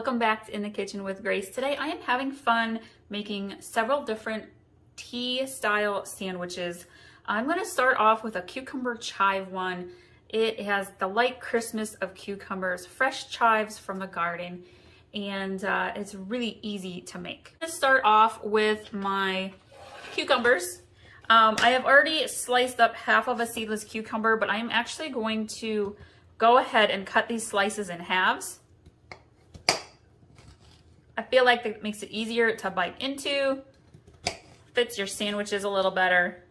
Welcome back to In the Kitchen with Grace. Today I am having fun making several different tea style sandwiches. I'm going to start off with a cucumber chive one. It has the light crispness of cucumbers, fresh chives from the garden, and it's really easy to make. I'm going to start off with my cucumbers. I have already sliced up half of a seedless cucumber, but I'm actually going to go ahead and cut these slices in halves. I feel like that makes it easier to bite into, fits your sandwiches a little better.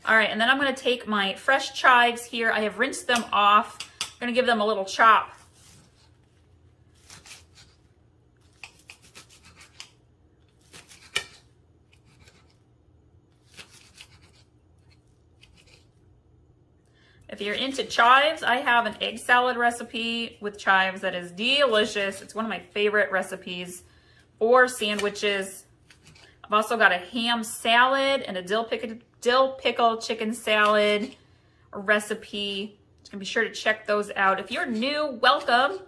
All right, and then I'm gonna take my fresh chives here. I have rinsed them off. I'm gonna give them a little chop. If you're into chives, I have an egg salad recipe with chives that is delicious. It's one of my favorite recipes for sandwiches. I've also got a ham salad and a dill pickle chicken salad recipe. So be sure to check those out. If you're new, welcome.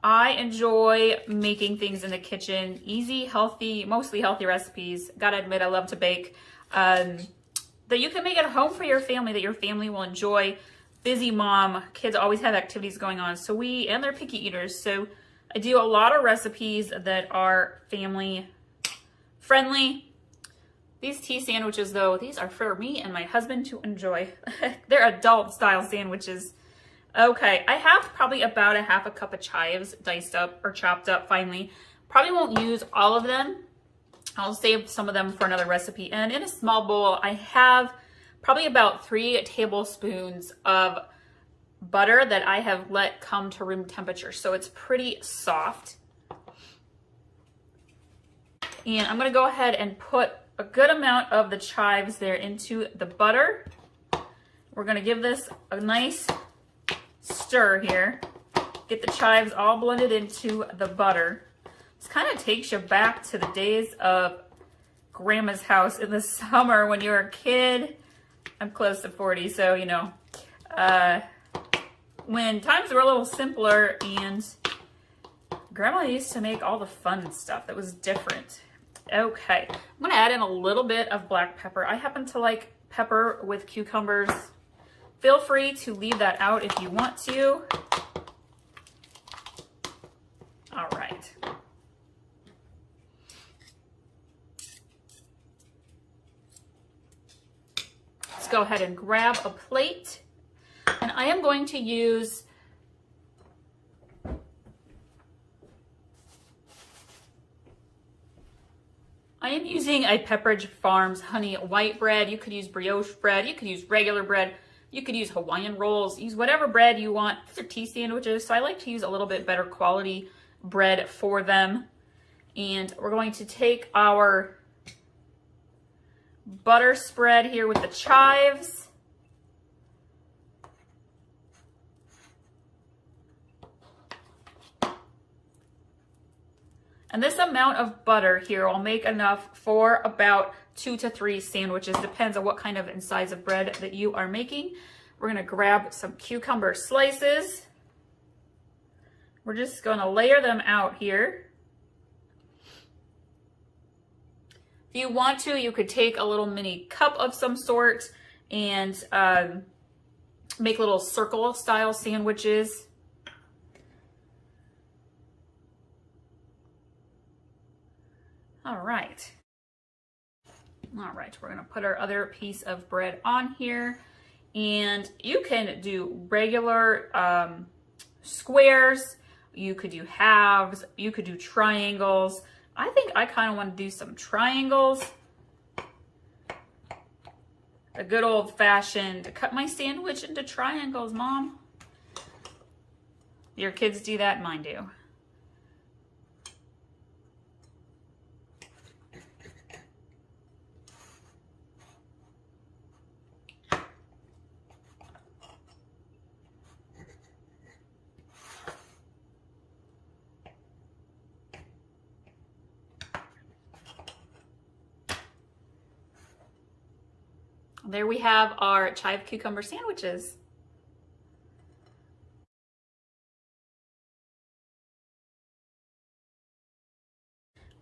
I enjoy making things in the kitchen. Easy, healthy, mostly healthy recipes. Gotta admit, I love to bake. That you can make at home for your family, that your family will enjoy. Busy mom, kids always have activities going on, and they're picky eaters. So I do a lot of recipes that are family friendly. These tea sandwiches though, these are for me and my husband to enjoy. They're adult style sandwiches. Okay, I have probably about a half a cup of chives diced up or chopped up finely. Probably won't use all of them. I'll save some of them for another recipe. And in a small bowl, I have probably about 3 tablespoons of butter that I have let come to room temperature. So it's pretty soft. And I'm gonna go ahead and put a good amount of the chives there into the butter. We're gonna give this a nice stir here. Get the chives all blended into the butter. This kind of takes you back to the days of grandma's house in the summer when you were a kid. I'm close to 40, so you know, when times were a little simpler and grandma used to make all the fun stuff that was different. Okay, I'm gonna add in a little bit of black pepper. I happen to like pepper with cucumbers. Feel free to leave that out if you want to. All right. Go ahead and grab a plate, and I am going to use a Pepperidge Farms honey white bread. You could use brioche bread, you could use regular bread, you could use Hawaiian rolls, use whatever bread you want. These are tea sandwiches, so I like to use a little bit better quality bread for them. And we're going to take our butter spread here with the chives. And this amount of butter here will make enough for about 2 to 3 sandwiches. Depends on what kind of and size of bread that you are making. We're gonna grab some cucumber slices. We're just gonna layer them out here. If you want to, you could take a little mini cup of some sort and make little circle style sandwiches. All right, we're gonna put our other piece of bread on here, and you can do regular squares, you could do halves, you could do triangles. I think I kind of want to do some triangles. A good old fashioned, cut my sandwich into triangles, Mom. Your kids do that, mine do. There we have our chive cucumber sandwiches.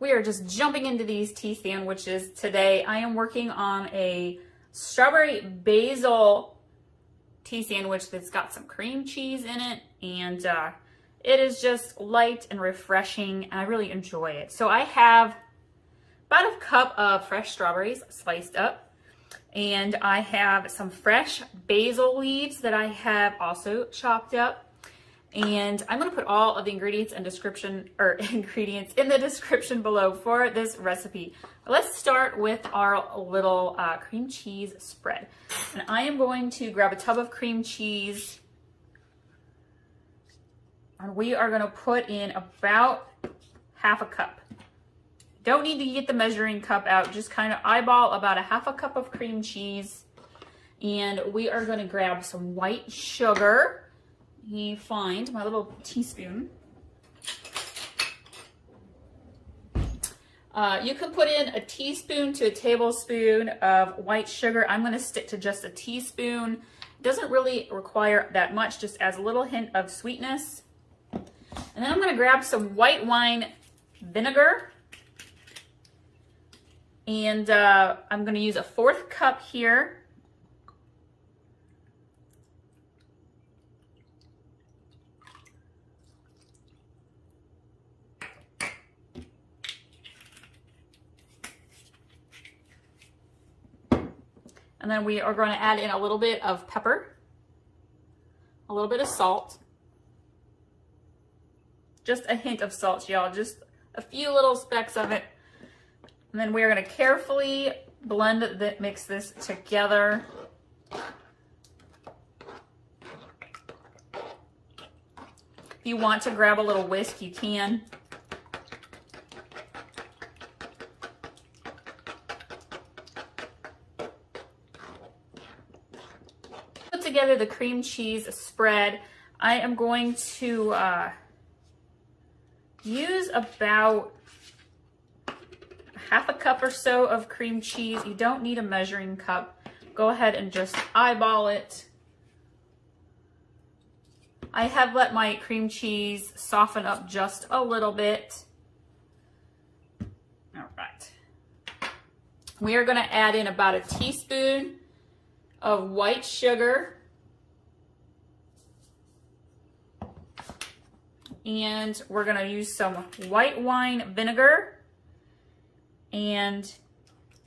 We are just jumping into these tea sandwiches today. I am working on a strawberry basil tea sandwich that's got some cream cheese in it, and it is just light and refreshing, and I really enjoy it. So I have about a cup of fresh strawberries sliced up, and I have some fresh basil leaves that I have also chopped up. And I'm going to put all of the ingredients in the description below for this recipe. Let's start with our little cream cheese spread. And I am going to grab a tub of cream cheese. And we are going to put in about half a cup. Don't need to get the measuring cup out. Just kind of eyeball about a half a cup of cream cheese. And we are going to grab some white sugar. You find my little teaspoon. You can put in a teaspoon to a tablespoon of white sugar. I'm going to stick to just a teaspoon. It doesn't really require that much, just adds a little hint of sweetness. And then I'm going to grab some white wine vinegar. And I'm going to use a 1/4 cup here. And then we are going to add in a little bit of pepper, a little bit of salt, just a hint of salt, y'all, just a few little specks of it. And then we are going to carefully mix this together. If you want to grab a little whisk, you can. Together the cream cheese spread. I am going to use about half a cup or so of cream cheese. You don't need a measuring cup. Go ahead and just eyeball it. I have let my cream cheese soften up just a little bit. All right. We are going to add in about a teaspoon of white sugar. And we're going to use some white wine vinegar. And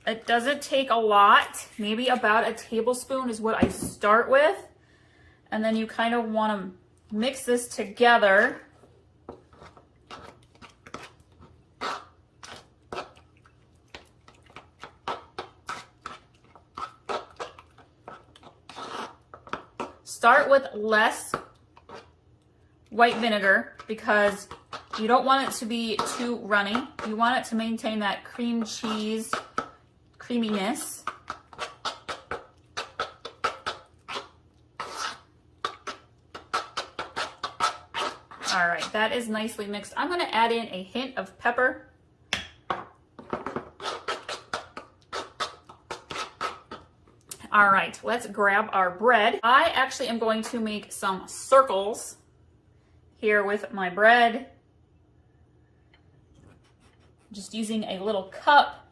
it doesn't take a lot. Maybe about a tablespoon is what I start with. And then you kind of want to mix this together. Start with less white vinegar because you don't want it to be too runny. You want it to maintain that cream cheese creaminess. All right, that is nicely mixed. I'm going to add in a hint of pepper. All right, let's grab our bread. I actually am going to make some circles here with my bread. Just using a little cup.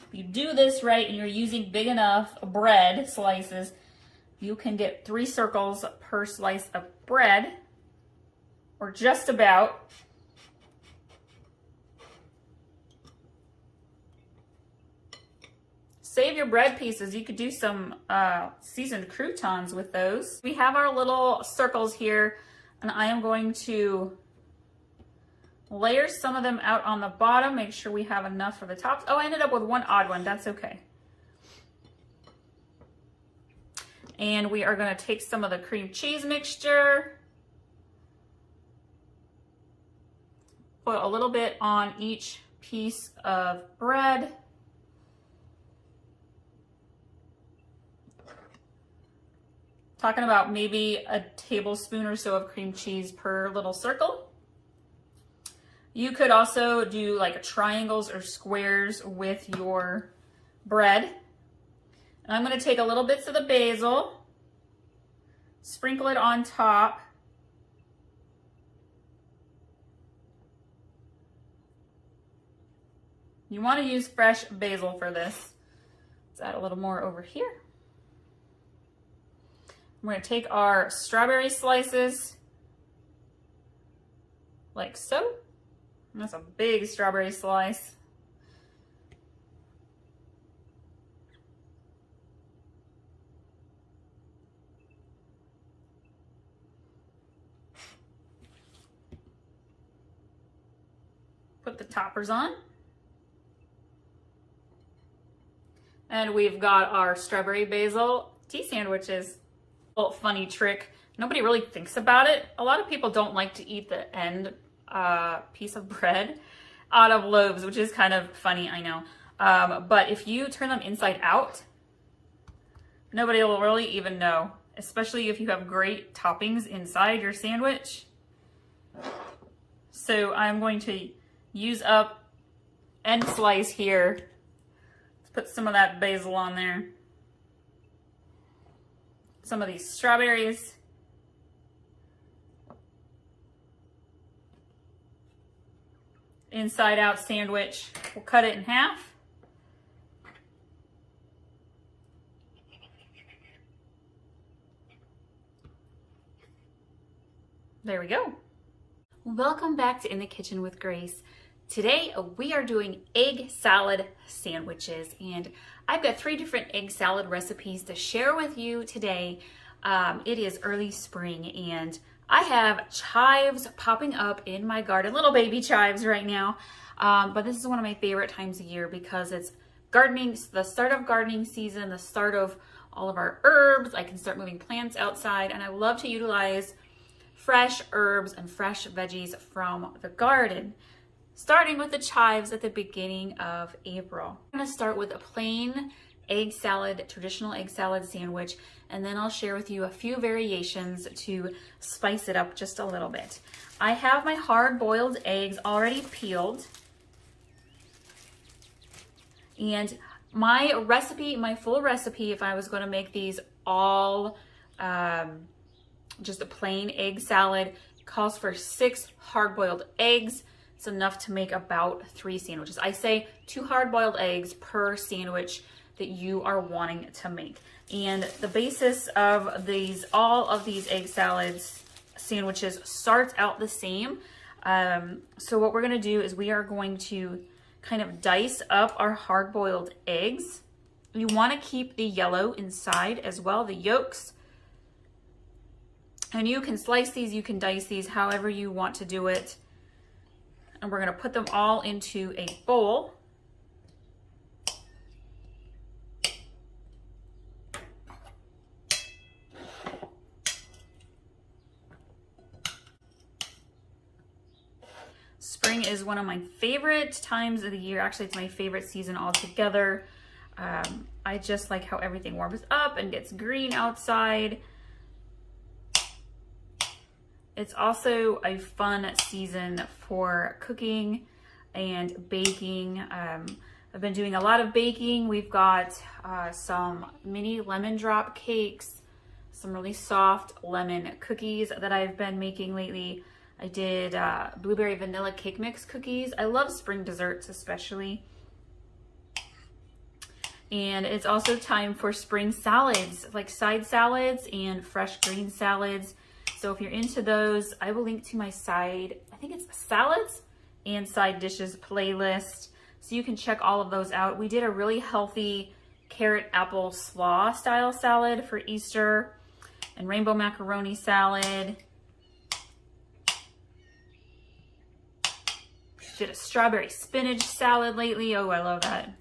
If you do this right and you're using big enough bread slices, you can get 3 circles per slice of bread. Or just about. Save your bread pieces. You could do some seasoned croutons with those. We have our little circles here, and I am going to layer some of them out on the bottom. Make sure we have enough for the tops. Oh, I ended up with one odd one. That's okay. And we are going to take some of the cream cheese mixture. Put a little bit on each piece of bread. Talking about maybe a tablespoon or so of cream cheese per little circle. You could also do like triangles or squares with your bread. And I'm going to take a little bits of the basil Sprinkle it on top. You want to use fresh basil for this. Let's add a little more over here. We're going to take our strawberry slices like so. And that's a big strawberry slice. Put the toppers on. And we've got our strawberry basil tea sandwiches. A little funny trick. Nobody really thinks about it. A lot of people don't like to eat the end piece of bread out of loaves, which is kind of funny, I know. But if you turn them inside out, nobody will really even know, especially if you have great toppings inside your sandwich. So I'm going to use up end slice here. Let's put some of that basil on there. Some of these strawberries. Inside out sandwich. We'll cut it in half. There we go. Welcome back to In the Kitchen with Grace. Today we are doing egg salad sandwiches, and I've got 3 different egg salad recipes to share with you today. It is early spring and I have chives popping up in my garden, little baby chives right now. But this is one of my favorite times of year because it's gardening, the start of gardening season, the start of all of our herbs. I can start moving plants outside, and I love to utilize fresh herbs and fresh veggies from the garden. Starting with the chives at the beginning of April. I'm gonna start with a plain egg salad, traditional egg salad sandwich, and then I'll share with you a few variations to spice it up just a little bit. I have my hard-boiled eggs already peeled. And my recipe, my full recipe, if I was gonna make these all just a plain egg salad, calls for 6 hard-boiled eggs. It's enough to make about 3 sandwiches. I say 2 hard-boiled eggs per sandwich that you are wanting to make. And the basis of these, all of these egg salads sandwiches starts out the same. So what we're gonna do is we are going to kind of dice up our hard-boiled eggs. You wanna keep the yellow inside as well, the yolks. And you can slice these, you can dice these however you want to do it. And we're gonna put them all into a bowl. Spring is one of my favorite times of the year. Actually, it's my favorite season altogether. I just like how everything warms up and gets green outside. It's also a fun season for cooking and baking. I've been doing a lot of baking. We've got some mini lemon drop cakes, some really soft lemon cookies that I've been making lately. I did blueberry vanilla cake mix cookies. I love spring desserts especially. And it's also time for spring salads, like side salads and fresh green salads. So if you're into those, I will link to my side, I think it's salads and side dishes playlist. So you can check all of those out. We did a really healthy carrot apple slaw style salad for Easter, and rainbow macaroni salad. Did a strawberry spinach salad lately. Oh, I love that.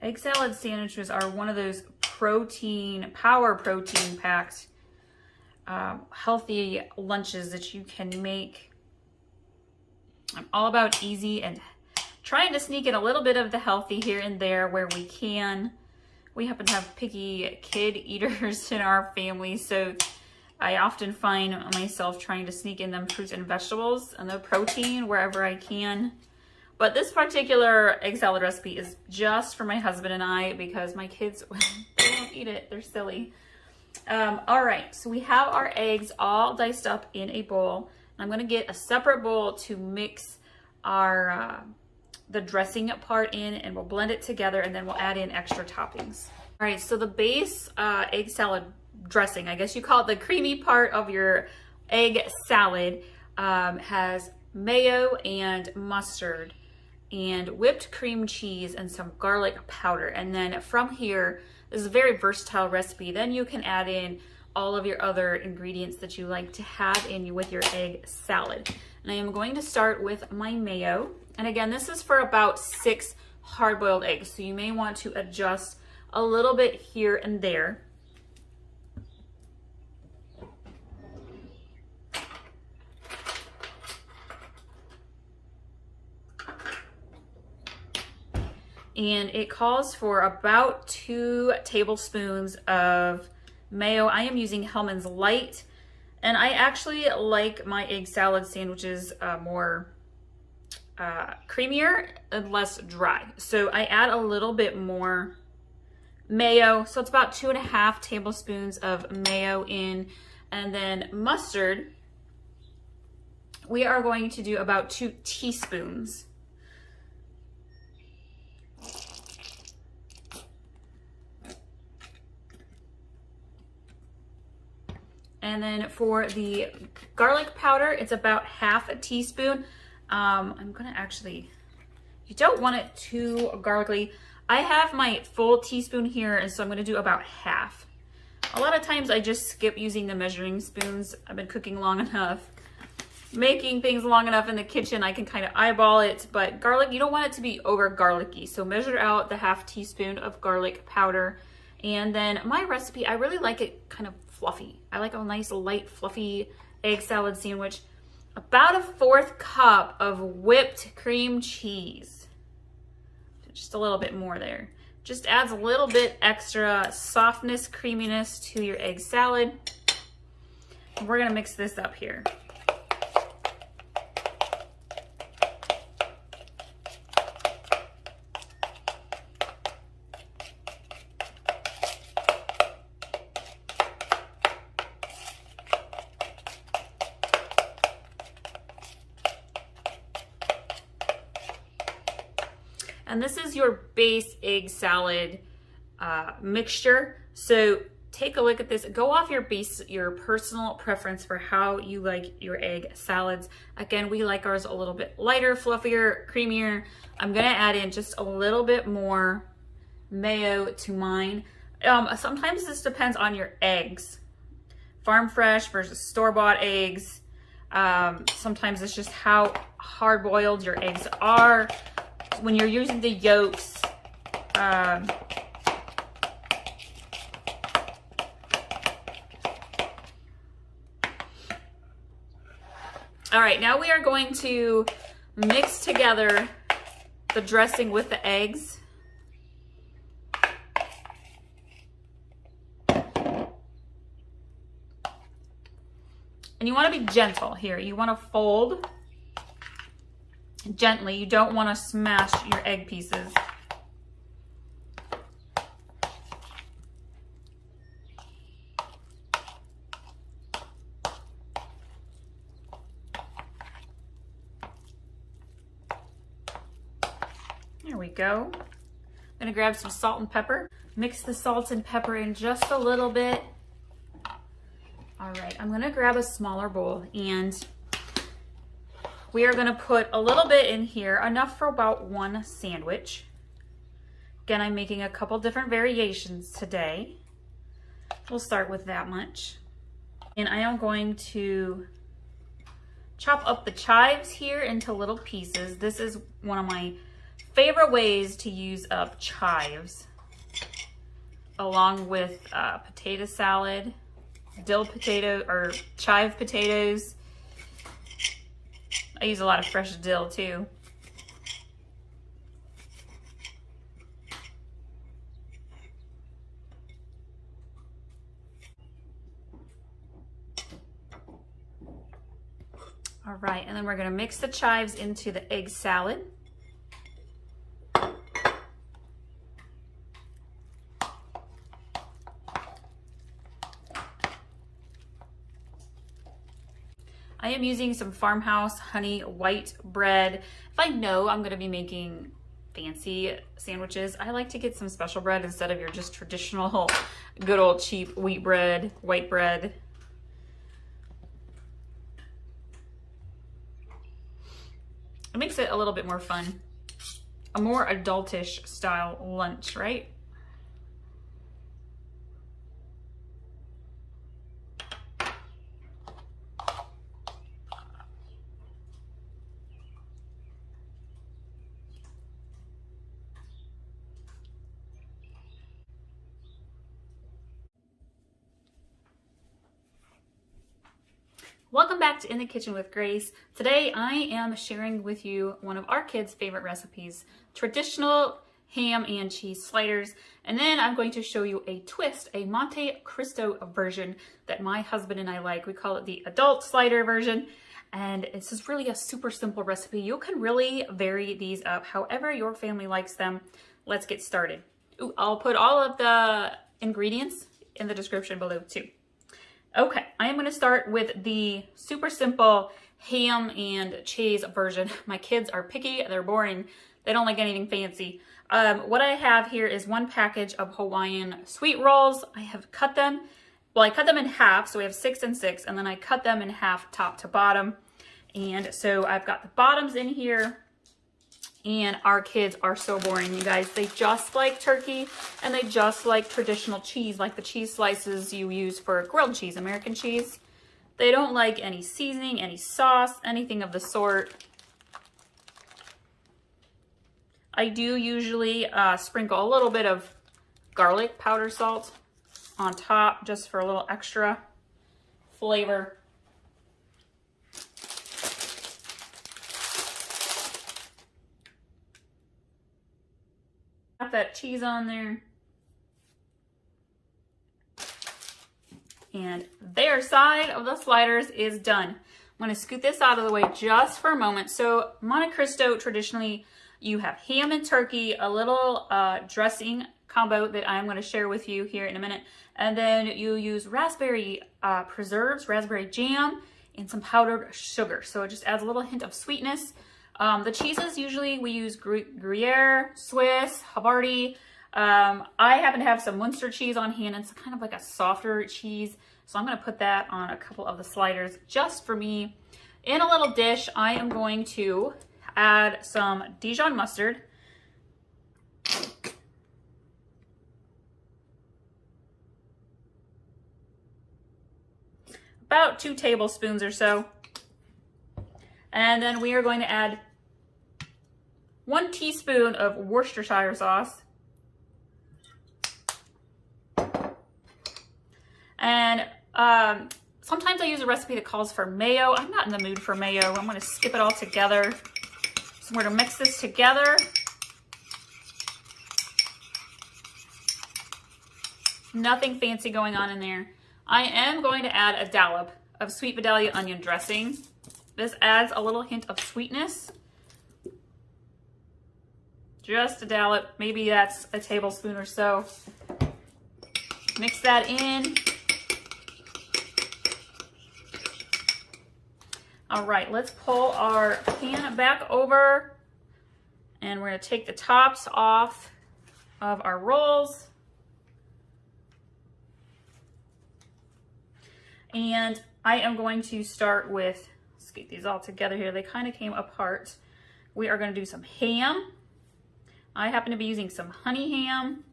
Egg salad sandwiches are one of those power protein packed, healthy lunches that you can make. I'm all about easy and trying to sneak in a little bit of the healthy here and there where we can. We happen to have picky kid eaters in our family, so I often find myself trying to sneak in them fruits and vegetables and the protein wherever I can. But this particular egg salad recipe is just for my husband and I because my kids they won't eat it. They're silly. All right, so we have our eggs all diced up in a bowl. I'm going to get a separate bowl to mix our the dressing part in, and we'll blend it together, and then we'll add in extra toppings. All right, so the base egg salad dressing, I guess you call it the creamy part of your egg salad, has mayo and mustard and whipped cream cheese and some garlic powder. And then from here, this is a very versatile recipe. Then you can add in all of your other ingredients that you like to have in with your egg salad. And I am going to start with my mayo. And again, this is for about 6 hard-boiled eggs, so you may want to adjust a little bit here and there. And it calls for about 2 tablespoons of mayo. I am using Hellmann's Light, and I actually like my egg salad sandwiches more creamier and less dry. So I add a little bit more mayo. So it's about 2.5 tablespoons of mayo in, and then mustard. We are going to do about 2 teaspoons. And then for the garlic powder, it's about 1/2 teaspoon. I'm gonna actually, you don't want it too garlicky. I have my full teaspoon here, and so I'm gonna do about 1/2. A lot of times I just skip using the measuring spoons. I've been cooking long enough, making things long enough in the kitchen, I can kind of eyeball it. But garlic, you don't want it to be over garlicky. So measure out the 1/2 teaspoon of garlic powder. And then my recipe, I really like it kind of fluffy. I like a nice light fluffy egg salad sandwich. About 1/4 cup of whipped cream cheese. Just a little bit more there. Just adds a little bit extra softness, creaminess to your egg salad. And we're gonna mix this up here. And this is your base egg salad mixture. So take a look at this. Go off your personal preference for how you like your egg salads. Again, we like ours a little bit lighter, fluffier, creamier. I'm gonna add in just a little bit more mayo to mine. Sometimes this depends on your eggs. Farm fresh versus store-bought eggs. Sometimes it's just how hard-boiled your eggs are. When you're using the yolks, all right, now we are going to mix together the dressing with the eggs. And you want to be gentle here. You want to fold gently. You don't want to smash your egg pieces. There we go. I'm gonna grab some salt and pepper. Mix the salt and pepper in just a little bit. All right, I'm gonna grab a smaller bowl, and we are gonna put a little bit in here, enough for about 1 sandwich. Again, I'm making a couple different variations today. We'll start with that much. And I am going to chop up the chives here into little pieces. This is one of my favorite ways to use up chives, along with potato salad, dill potato or chive potatoes. I use a lot of fresh dill too. All right, and then we're gonna mix the chives into the egg salad. I am using some Farmhouse honey white bread. If I know I'm gonna be making fancy sandwiches, I like to get some special bread instead of your just traditional good old cheap wheat bread, white bread. It makes it a little bit more fun. A more adultish style lunch, right? Welcome back to In the Kitchen with Grace. Today I am sharing with you one of our kids' favorite recipes, traditional ham and cheese sliders. And then I'm going to show you a twist, a Monte Cristo version that my husband and I like. We call it the adult slider version. And this is really a super simple recipe. You can really vary these up however your family likes them. Let's get started. Ooh, I'll put all of the ingredients in the description below too. Okay, I am going to start with the super simple ham and cheese version. My kids are picky, they're boring, they don't like anything fancy. What I have here is one package of Hawaiian sweet rolls. I have cut them, well, I cut them in half, so we have 6 and 6, and then I cut them in half top to bottom. And so I've got the bottoms in here, and our kids are so boring, you guys. They just like turkey, and they just like traditional cheese, like the cheese slices you use for grilled cheese, American cheese. They don't like any seasoning, any sauce, anything of the sort. I do usually sprinkle a little bit of garlic powder salt on top, just for a little extra flavor. Got that cheese on there. And their side of the sliders is done. I'm going to scoot this out of the way just for a moment. So Monte Cristo, traditionally, you have ham and turkey, a little dressing combo that I'm going to share with you here in a minute. And then you use raspberry preserves, raspberry jam, and some powdered sugar. So it just adds a little hint of sweetness. The cheeses, usually we use Gruyere, Swiss, Havarti. I happen to have some Munster cheese on hand. It's kind of like a softer cheese. So I'm going to put that on a couple of the sliders just for me. In a little dish, I am going to add some Dijon mustard. About 2 tablespoons or so. And then we are going to add 1 teaspoon of Worcestershire sauce. And sometimes I use a recipe that calls for mayo. I'm not in the mood for mayo. I'm going to skip it all together. So we're going to mix this together. Nothing fancy going on in there. I am going to add a dollop of sweet Vidalia onion dressing. This adds a little hint of sweetness. Just a dollop, maybe that's a tablespoon or so. Mix that in. All right, let's pull our pan back over, and we're gonna take the tops off of our rolls. And I am going to start with, let's get these all together here. They kind of came apart. We are going to do some ham. I happen to be using some honey ham.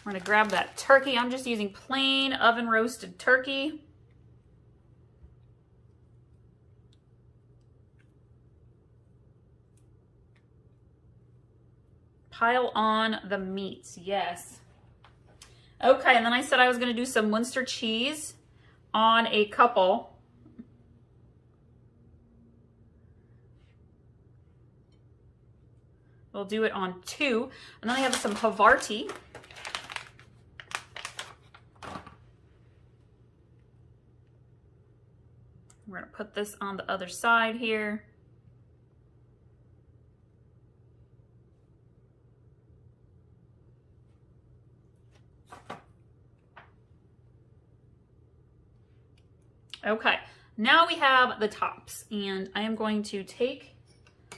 We're gonna grab that turkey. I'm just using plain oven roasted turkey. Pile on the meats, yes. Okay, and then I said I was gonna do some Munster cheese on a couple. We'll do it on 2. And then I have some Havarti. We're gonna put this on the other side here. Okay, now we have the tops, and I am going to take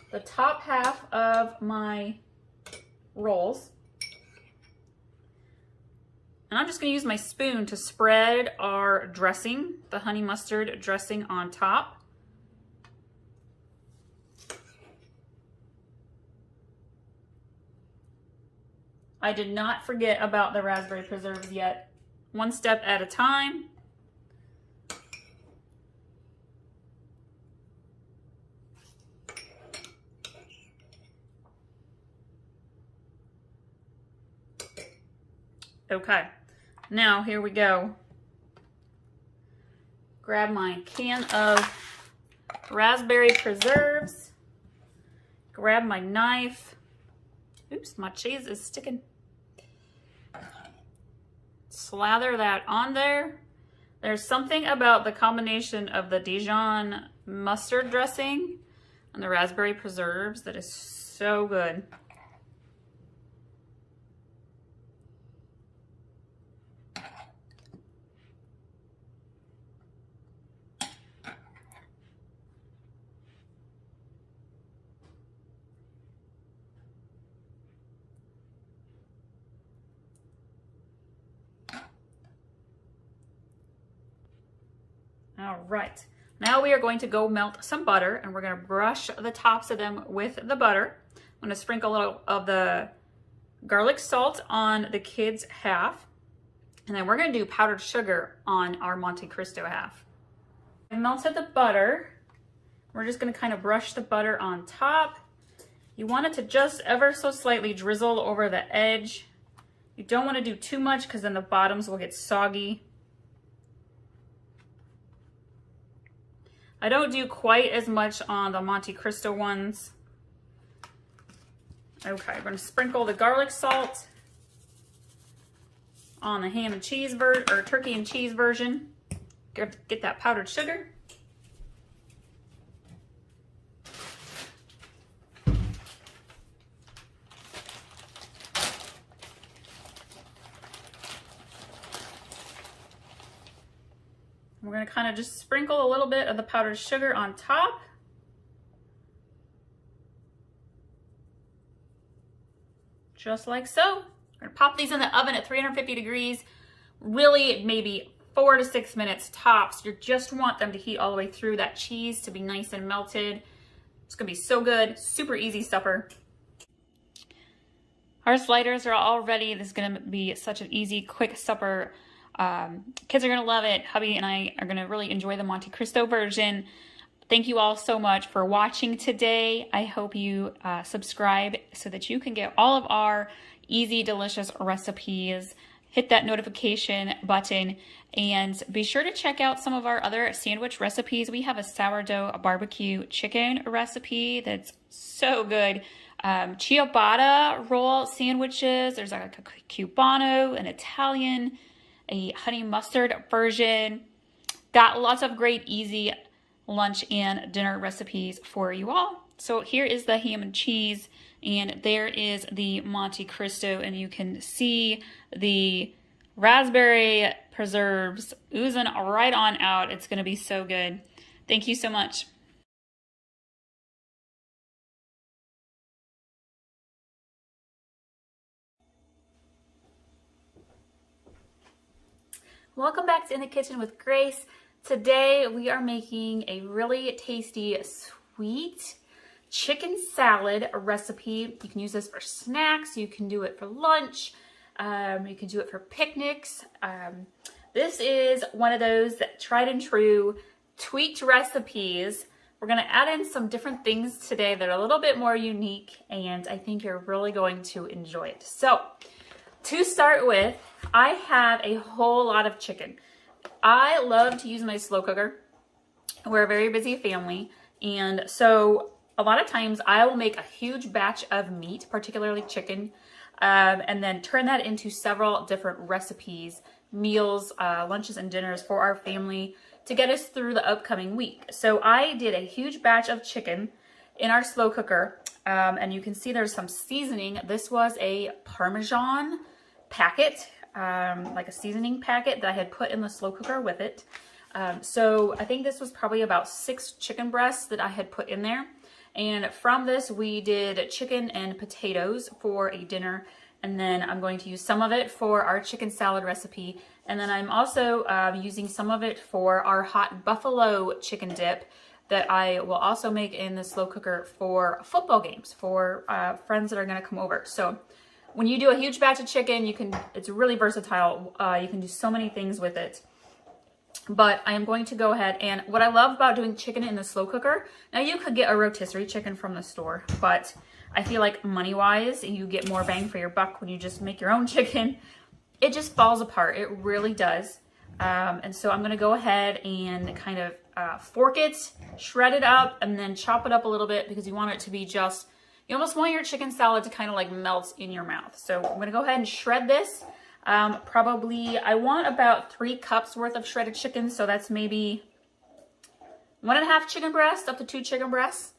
the top half of my rolls, and I'm just going to use my spoon to spread our dressing, the honey mustard dressing, on top. I did not forget about the raspberry preserves yet. One step at a time. Okay, now here we go. Grab my can of raspberry preserves. Grab my knife. Oops, my cheese is sticking. Slather that on there. There's something about the combination of the Dijon mustard dressing and the raspberry preserves that is so good. All right, now we are going to go melt some butter, and we're going to brush the tops of them with the butter. I'm going to sprinkle a little of the garlic salt on the kids' half, and then we're going to do powdered sugar on our Monte Cristo half. I melted the butter. We're just going to kind of brush the butter on top. You want it to just ever so slightly drizzle over the edge. You don't want to do too much because then the bottoms will get soggy. I don't do quite as much on the Monte Cristo ones. Okay, we're going to sprinkle the garlic salt on the ham and cheese or turkey and cheese version. Get that powdered sugar. We're going to kind of just sprinkle a little bit of the powdered sugar on top. Just like so. We're going to pop these in the oven at 350 degrees, really maybe 4 to 6 minutes tops. You just want them to heat all the way through, that cheese to be nice and melted. It's going to be so good. Super easy supper. Our sliders are all ready. This is going to be such an easy, quick supper. Kids are going to love it. Hubby and I are going to really enjoy the Monte Cristo version. Thank you all so much for watching today. I hope you subscribe so that you can get all of our easy, delicious recipes. Hit that notification button and be sure to check out some of our other sandwich recipes. We have a sourdough barbecue chicken recipe that's so good. Ciabatta roll sandwiches. There's like a cubano, an Italian, a honey mustard version. Got lots of great easy lunch and dinner recipes for you all. So here is the ham and cheese, and there is the Monte Cristo, and you can see the raspberry preserves oozing right on out. It's going to be so good. Thank you so much. Welcome back to In the Kitchen with Grace. Today we are making a really tasty sweet chicken salad recipe. You can use this for snacks, you can do it for lunch. You can do it for picnics. This is one of those tried and true tweaked recipes. We're going to add in some different things today that are a little bit more unique, and I think you're really going to enjoy it. So to start with, I have a whole lot of chicken. I love to use my slow cooker. We're a very busy family, and so a lot of times I will make a huge batch of meat, particularly chicken, and then turn that into several different recipes, meals, lunches, and dinners for our family to get us through the upcoming week. So I did a huge batch of chicken in our slow cooker, and you can see there's some seasoning. This was a Parmesan packet, like a seasoning packet that I had put in the slow cooker with it. So I think this was probably about 6 chicken breasts that I had put in there. And from this, we did chicken and potatoes for a dinner. And then I'm going to use some of it for our chicken salad recipe. And then I'm also using some of it for our hot buffalo chicken dip that I will also make in the slow cooker for football games for friends that are going to come over. So when you do a huge batch of chicken, it's really versatile. You can do so many things with it. But I am going to go ahead, and what I love about doing chicken in the slow cooker, now you could get a rotisserie chicken from the store, but I feel like money-wise, you get more bang for your buck when you just make your own chicken. It just falls apart. It really does. And so I'm going to go ahead and kind of fork it, shred it up, and then chop it up a little bit because you want it to be just, you almost want your chicken salad to kind of like melt in your mouth. So I'm going to go ahead and shred this. Probably, I want about 3 cups worth of shredded chicken. So that's maybe 1.5 chicken breasts up to 2 chicken breasts.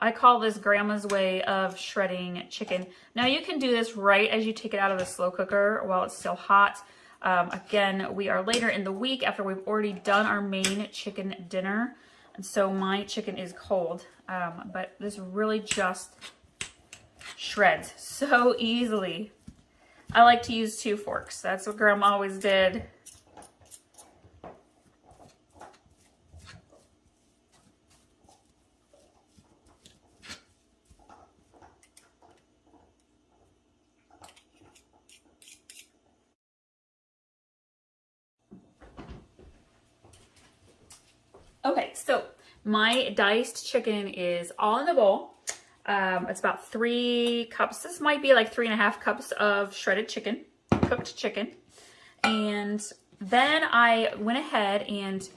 I call this grandma's way of shredding chicken. Now you can do this right as you take it out of the slow cooker while it's still hot. Again, we are later in the week after we've already done our main chicken dinner. And so my chicken is cold, but this really just shreds so easily. I like to use 2 forks. That's what Grandma always did. Okay, so my diced chicken is all in the bowl. It's about 3 cups. This might be like 3.5 cups of shredded chicken, cooked chicken. And then I went ahead and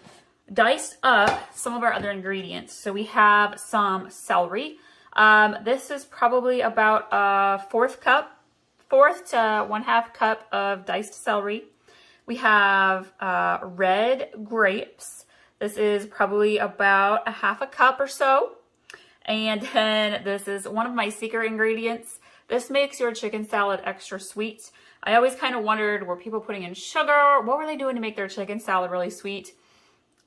diced up some of our other ingredients. So we have some celery. This is probably about a fourth to 1/2 cup of diced celery. We have red grapes. This is probably about 1/2 cup or so. And then this is one of my secret ingredients. This makes your chicken salad extra sweet. I always kind of wondered, were people putting in sugar? What were they doing to make their chicken salad really sweet?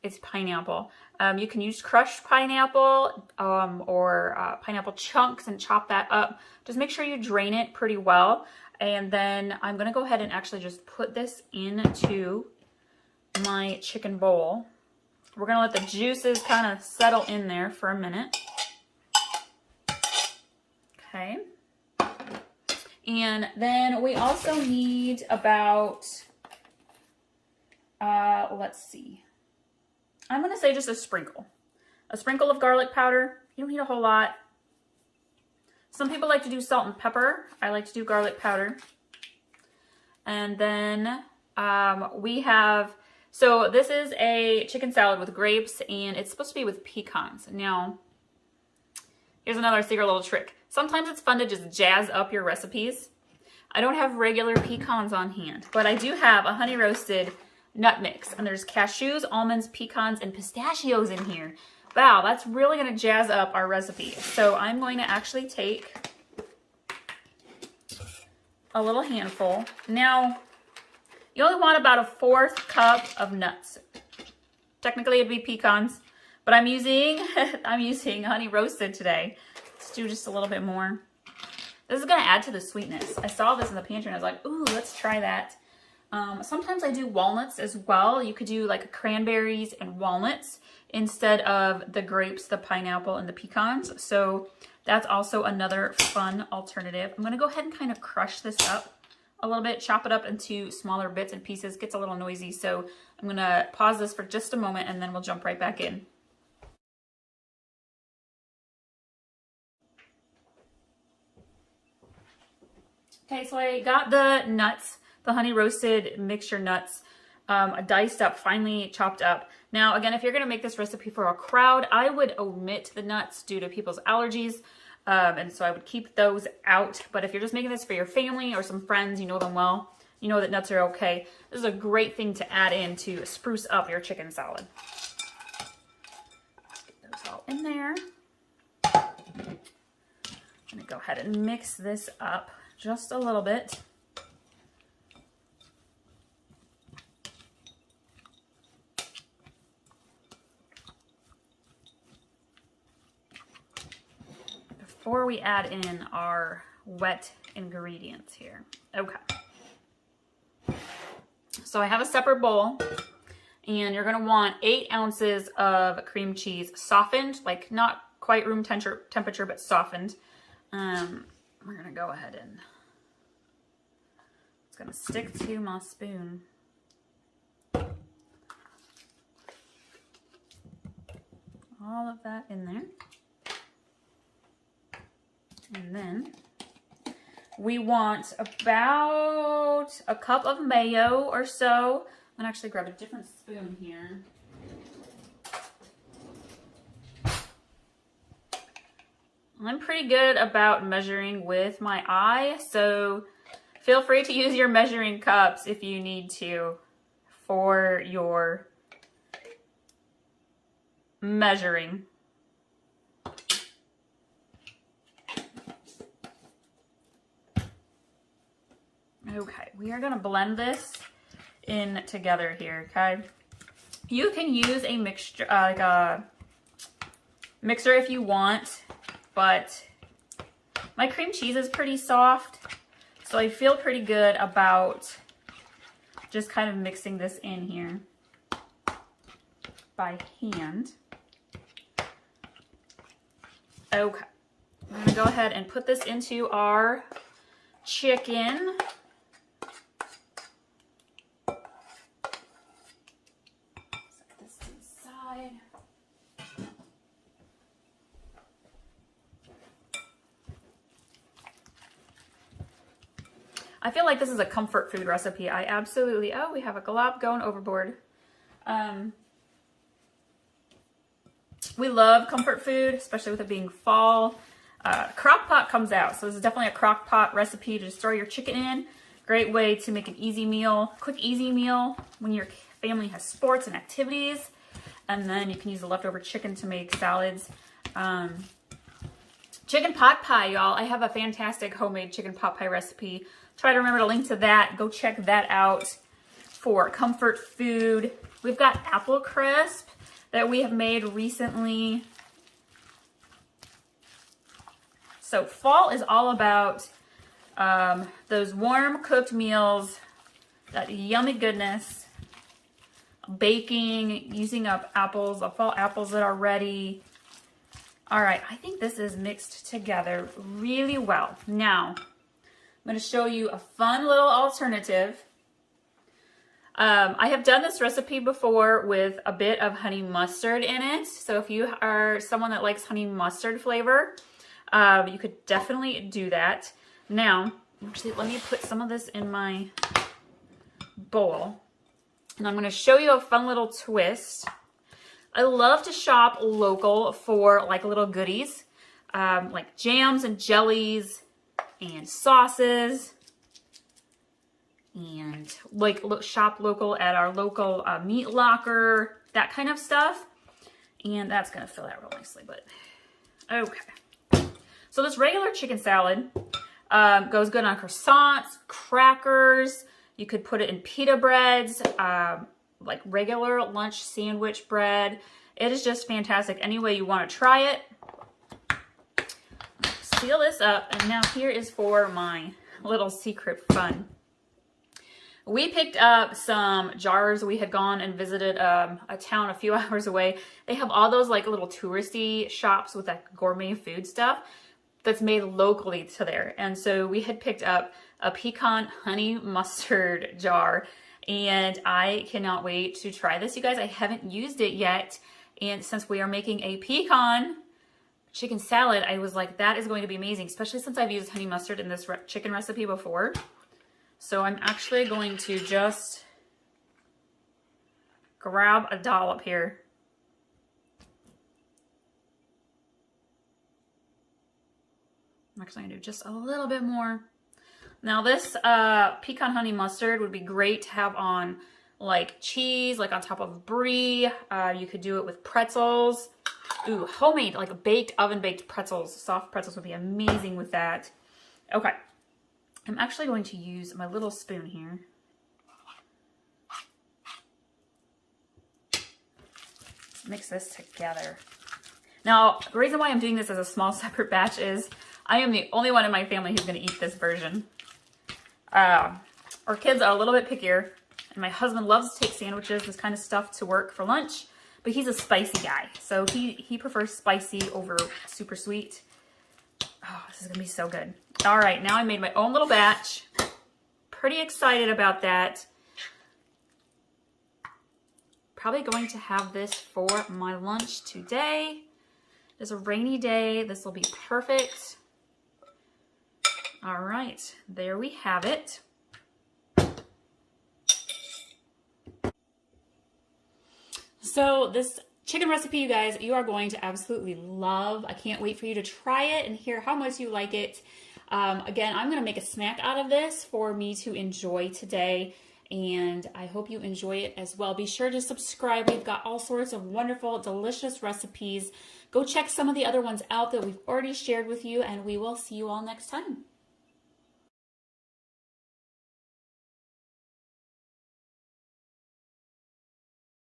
It's pineapple. You can use crushed pineapple or pineapple chunks and chop that up. Just make sure you drain it pretty well. And then I'm going to go ahead and actually just put this into my chicken bowl. We're going to let the juices kind of settle in there for a minute. Okay. And then we also need about, let's see. I'm going to say just a sprinkle. A sprinkle of garlic powder. You don't need a whole lot. Some people like to do salt and pepper. I like to do garlic powder. And then we have, so this is a chicken salad with grapes, and it's supposed to be with pecans. Now, here's another secret little trick. Sometimes it's fun to just jazz up your recipes. I don't have regular pecans on hand, but I do have a honey roasted nut mix. And there's cashews, almonds, pecans, and pistachios in here. Wow, that's really going to jazz up our recipe. So I'm going to actually take a little handful. Now, you only want about a 1/4 cup of nuts. Technically it'd be pecans, but I'm using honey roasted today. Let's do just a little bit more. This is going to add to the sweetness. I saw this in the pantry and I was like, ooh, let's try that. Sometimes I do walnuts as well. You could do like cranberries and walnuts instead of the grapes, the pineapple, and the pecans. So that's also another fun alternative. I'm going to go ahead and kind of crush this up a little bit, chop it up into smaller bits and pieces. It gets a little noisy, so I'm gonna pause this for just a moment and then we'll jump right back in. Okay, so I got the nuts, the honey roasted mixture nuts, diced up, finely chopped up. Now, again, if you're gonna make this recipe for a crowd, I would omit the nuts due to people's allergies. And so I would keep those out. But if you're just making this for your family or some friends, you know them well, you know that nuts are okay. This is a great thing to add in to spruce up your chicken salad. Get those all in there. I'm gonna go ahead and mix this up just a little bit. Before we add in our wet ingredients here. Okay. So I have a separate bowl, and you're gonna want 8 ounces of cream cheese, softened, like not quite room temperature, but softened. We're gonna go ahead and it's gonna stick to my spoon. All of that in there. And then we want about a cup of mayo or so. I'm gonna actually grab a different spoon here. I'm pretty good about measuring with my eye, so feel free to use your measuring cups if you need to for your measuring. Okay, we are gonna blend this in together here, okay? You can use a mixture, like a mixer if you want, but my cream cheese is pretty soft, so I feel pretty good about just kind of mixing this in here by hand. Okay, I'm gonna go ahead and put this into our chicken. I feel like this is a comfort food recipe. I absolutely, oh, we have a glop going overboard. We love comfort food, especially with it being fall. Crock pot comes out, so this is definitely a crock pot recipe to just throw your chicken in. Great way to make an easy meal, quick easy meal when your family has sports and activities. And then you can use the leftover chicken to make salads. Chicken pot pie, y'all. I have a fantastic homemade chicken pot pie recipe. Try to remember to link to that. Go check that out for comfort food. We've got apple crisp that we have made recently. So fall is all about those warm cooked meals, that yummy goodness, baking, using up apples, the fall apples that are ready. All right, I think this is mixed together really well. Now, I'm going to show you a fun little alternative. I have done this recipe before with a bit of honey mustard in it. So if you are someone that likes honey mustard flavor, you could definitely do that. Now, actually, let me put some of this in my bowl. And I'm going to show you a fun little twist. I love to shop local for like little goodies, like jams and jellies and sauces, and like shop local at our local meat locker, that kind of stuff. And that's gonna fill out real nicely, but okay. So this regular chicken salad goes good on croissants, crackers. You could put it in pita breads, like regular lunch sandwich bread. It is just fantastic. Any way you want to try it. Seal this up, and now here is for my little secret fun. We picked up some jars. We had gone and visited a town a few hours away. They have all those like little touristy shops with that gourmet food stuff. that's made locally to there. And so we had picked up a pecan honey mustard jar, and I cannot wait to try this, you guys. I haven't used it yet. And since we are making a pecan chicken salad, I was like, that is going to be amazing, especially since I've used honey mustard in this chicken recipe before. So I'm actually going to just grab a dollop here. I'm actually going to do just a little bit more. Now this pecan honey mustard would be great to have on like cheese, like on top of brie. You could do it with pretzels. Ooh, homemade, like baked, oven-baked pretzels. Soft pretzels would be amazing with that. Okay. I'm actually going to use my little spoon here. Mix this together. Now, the reason why I'm doing this as a small separate batch is I am the only one in my family who's going to eat this version. Our kids are a little bit pickier, and my husband loves to take sandwiches, this kind of stuff, to work for lunch, but he's a spicy guy, so he prefers spicy over super sweet. Oh, this is going to be so good. All right, now I made my own little batch. Pretty excited about that. Probably going to have this for my lunch today. It's a rainy day. This will be perfect. All right, there we have it. So this chicken recipe, you guys, you are going to absolutely love. I can't wait for you to try it and hear how much you like it. Again, I'm going to make a snack out of this for me to enjoy today, and I hope you enjoy it as well. Be sure to subscribe. We've got all sorts of wonderful, delicious recipes. Go check some of the other ones out that we've already shared with you, and we will see you all next time.